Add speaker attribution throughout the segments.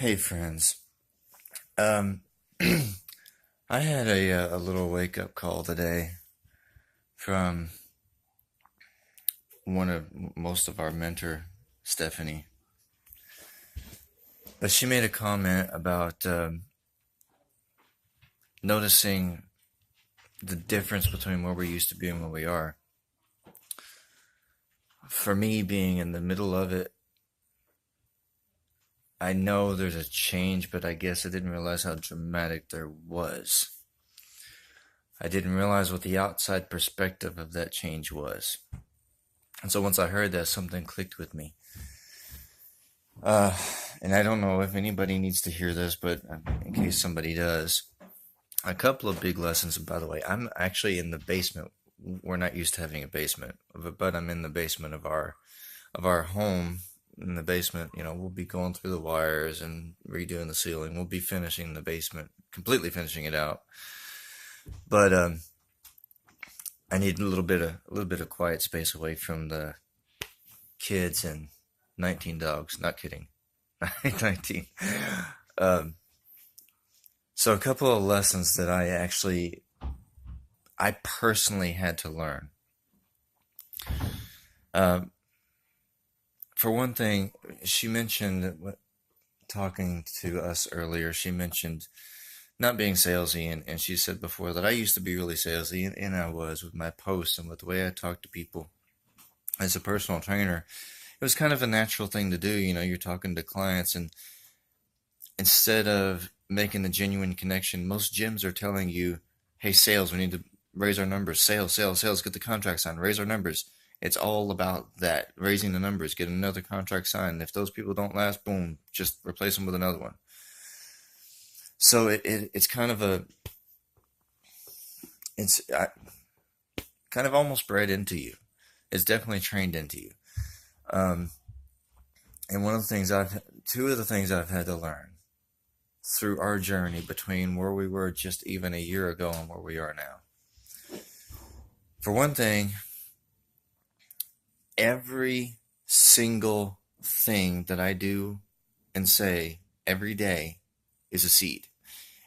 Speaker 1: Hey friends. Um, I had a little wake up call today from one of most of our mentor, Stephanie. But she made a comment about noticing the difference between where we used to be and where we are. For me, being in the middle of it, I know there's a change, but I guess I didn't realize how dramatic there was. I didn't realize what the outside perspective of that change was. And so once I heard that, something clicked with me. Uh, and I don't know if anybody needs to hear this, but in case somebody does, a couple of big lessons. And by the way, I'm actually in the basement. We're not used to having a basement, but I'm in the basement of our home. In the basement, we'll be going through the wires and redoing the ceiling. We'll be finishing the basement, completely finishing it out. But I need a little bit of quiet space away from the kids and 19 dogs. Not kidding. 19. Um, so a couple of lessons that I personally had to learn. Um, for one thing, she mentioned, talking to us earlier, she mentioned not being salesy, and she said before that I used to be really salesy, and I was with my posts and with the way I talk to people as a personal trainer. It was kind of a natural thing to do. You're talking to clients, and instead of making the genuine connection, most gyms are telling you, hey, sales, we need to raise our numbers. Sales, sales, sales, get the contract signed, raise our numbers. It's all about that, raising the numbers, get another contract signed. If those people don't last, boom, just replace them with another one. So it's kind of it's kind of almost bred into you. It's definitely trained into you. Um, and two of the things I've had to learn through our journey between where we were just even a year ago and where we are now. For one thing, every single thing that I do and say every day is a seed.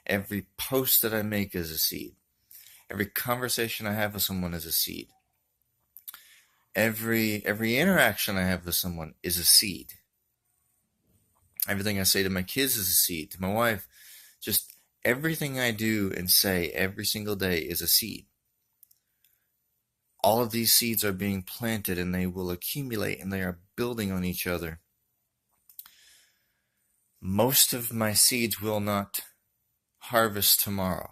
Speaker 1: Every post that I make is a seed. Every conversation I have with someone is a seed. Every interaction I have with someone is a seed. Everything I say to my kids is a seed. To my wife, just everything I do and say every single day is a seed. All of these seeds are being planted and they will accumulate and they are building on each other. Most of my seeds will not harvest tomorrow.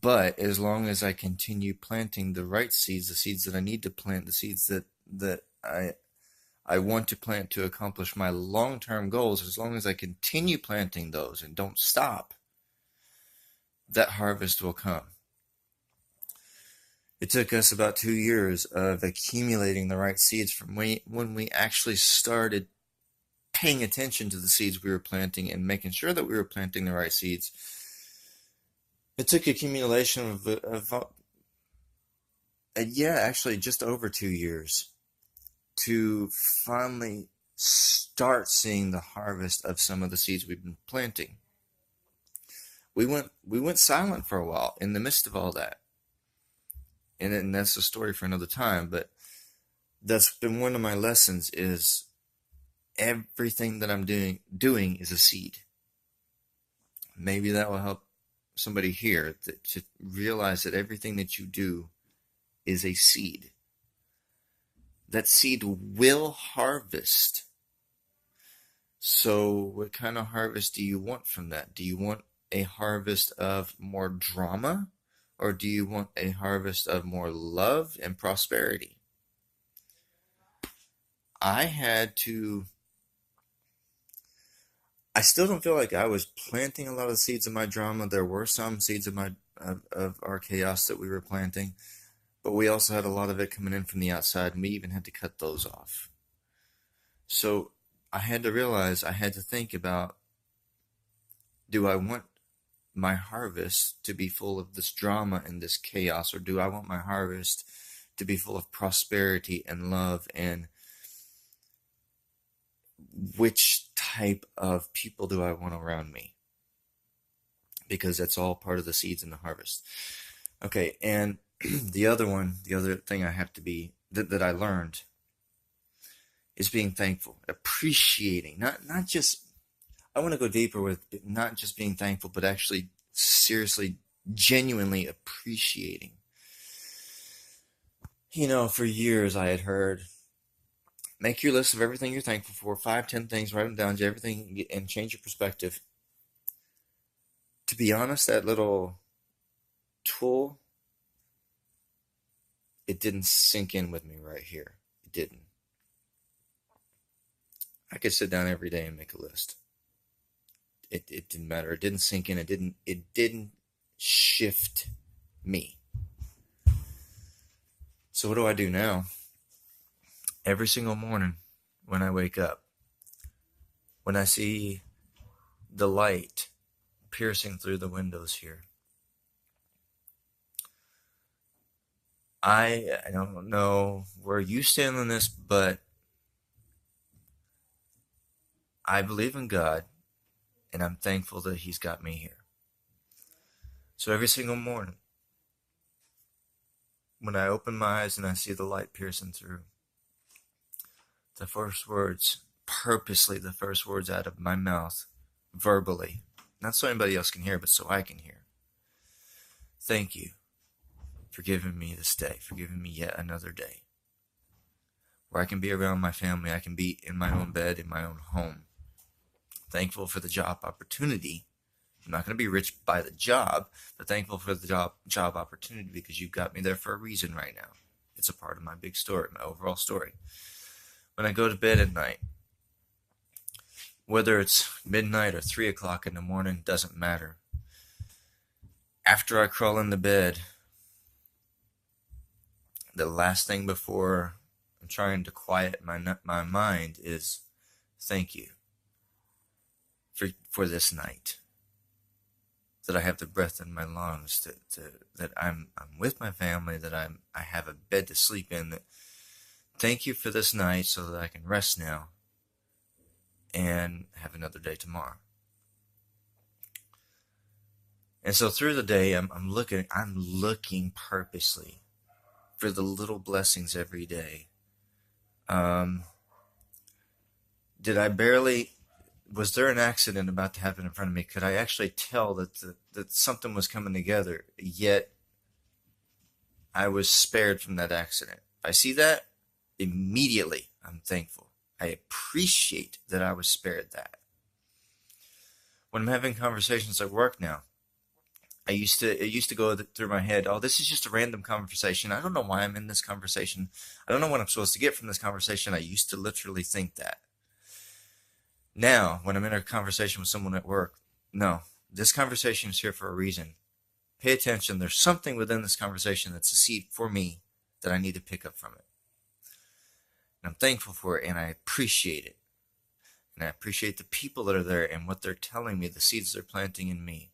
Speaker 1: But as long as I continue planting the right seeds, the seeds that I need to plant, the seeds that I want to plant to accomplish my long-term goals, as long as I continue planting those and don't stop, that harvest will come. It took us about 2 years of accumulating the right seeds from when we actually started paying attention to the seeds we were planting and making sure that we were planting the right seeds. It took accumulation actually just over 2 years to finally start seeing the harvest of some of the seeds we've been planting. We went silent for a while in the midst of all that. And that's a story for another time, but that's been one of my lessons is everything that I'm doing is a seed. Maybe that will help somebody here to realize that everything that you do is a seed. That seed will harvest. So what kind of harvest do you want from that? Do you want a harvest of more drama, or do you want a harvest of more love and prosperity? I still don't feel like I was planting a lot of seeds of my drama. There were some seeds of our chaos that we were planting, but we also had a lot of it coming in from the outside, and we even had to cut those off. So I had to realize, I had to think about, do I want my harvest to be full of this drama and this chaos, or do I want my harvest to be full of prosperity and love? And which type of people do I want around me? Because that's all part of the seeds in the harvest. Okay, and the other thing I have to be, that I learned, is being thankful, appreciating, not just, I want to go deeper with not just being thankful, but actually seriously, genuinely appreciating. For years I had heard, make your list of everything you're thankful for, 5, 10 things, write them down, do everything, and change your perspective. To be honest, that little tool, it didn't sink in with me right here. It didn't. I could sit down every day and make a list. It didn't matter. It didn't sink in. It didn't shift me. So what do I do now? Every single morning when I wake up, when I see the light piercing through the windows here, I don't know where you stand on this, but I believe in God, and I'm thankful that He's got me here. So every single morning, when I open my eyes and I see the light piercing through, the first words, purposely the first words out of my mouth, verbally, not so anybody else can hear, but so I can hear. Thank you for giving me this day, for giving me yet another day, where I can be around my family, I can be in my own bed, in my own home. Thankful for the job opportunity. I'm not going to be rich by the job, but thankful for the job opportunity, because you've got me there for a reason right now. It's a part of my big story, my overall story. When I go to bed at night, whether it's midnight or 3 o'clock in the morning, doesn't matter. After I crawl into bed, the last thing before I'm trying to quiet my mind is thank you for this night, that I have the breath in my lungs, that I'm with my family, that I have a bed to sleep in. That thank you for this night, so that I can rest now and have another day tomorrow. And so through the day, I'm looking purposely for the little blessings every day. Was there an accident about to happen in front of me? Could I actually tell that something was coming together, yet I was spared from that accident? If I see that, immediately I'm thankful. I appreciate that I was spared that. When I'm having conversations at work now, it used to go through my head, oh, this is just a random conversation. I don't know why I'm in this conversation. I don't know what I'm supposed to get from this conversation. I used to literally think that. Now, when I'm in a conversation with someone at work, no, this conversation is here for a reason. Pay attention. There's something within this conversation that's a seed for me that I need to pick up from it. And I'm thankful for it, and I appreciate it. And I appreciate the people that are there and what they're telling me, the seeds they're planting in me.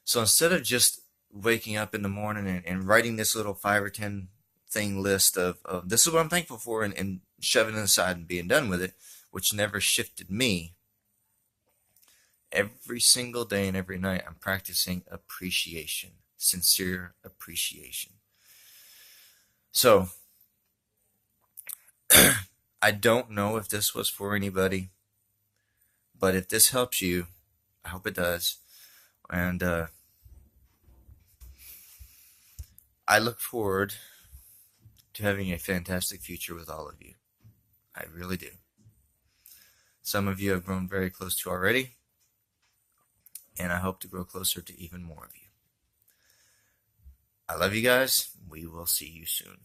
Speaker 1: So instead of just waking up in the morning and writing this little 5 or 10 thing list of this is what I'm thankful for, and shoving it aside and being done with it, which never shifted me, every single day and every night I'm practicing appreciation, sincere appreciation. So I don't know if this was for anybody, but if this helps you, I hope it does. And I look forward to having a fantastic future with all of you. I really do. Some of you have grown very close to already, and I hope to grow closer to even more of you. I love you guys. We will see you soon.